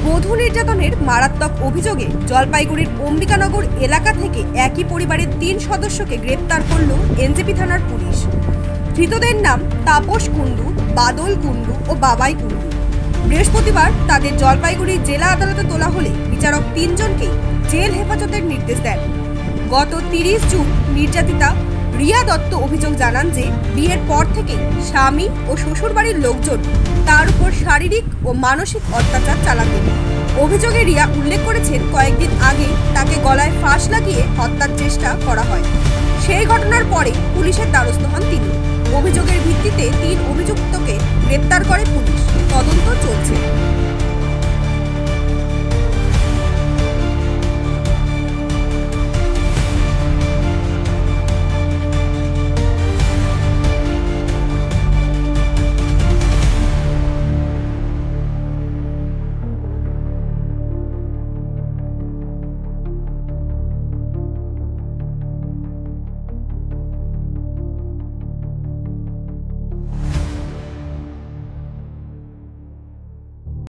বধূ নির্যাতনের মারাত্মক অভিযোগে জলপাইগুড়ির অম্বিকানগর এলাকা থেকে একই পরিবারের 3 সদস্যকে গ্রেপ্তার করল এনজেপি থানার পুলিশ। ধৃতদের নাম তাপস কুণ্ডু, বাদল কুণ্ডু ও বাবাই কুণ্ডু। বৃহস্পতিবার তাদের জলপাইগুড়ি জেলা আদালতে তোলা হলে বিচারক 3 জনকে জেল হেফাজতের নির্দেশ দেন। গত 30 জুন নির্যাতিতা রিয়া দত্ত অভিযোগ জানান যে বিয়ের পর থেকেই স্বামী ও শ্বশুরবাড়ির লোকজন তার উপর শারীরিক ও মানসিক অত্যাচার চালাতেন। অভিযোগে রিয়া উল্লেখ করেছেন, কয়েকদিন আগে তাকে গলায় ফাঁস লাগিয়ে হত্যার চেষ্টা করা হয়। সেই ঘটনার পরে পুলিশের দ্বারস্থ হন তিনি। অভিযোগের ভিত্তিতে 3 অভিযুক্তকে গ্রেপ্তার করে পুলিশ। তদন্ত চলছে।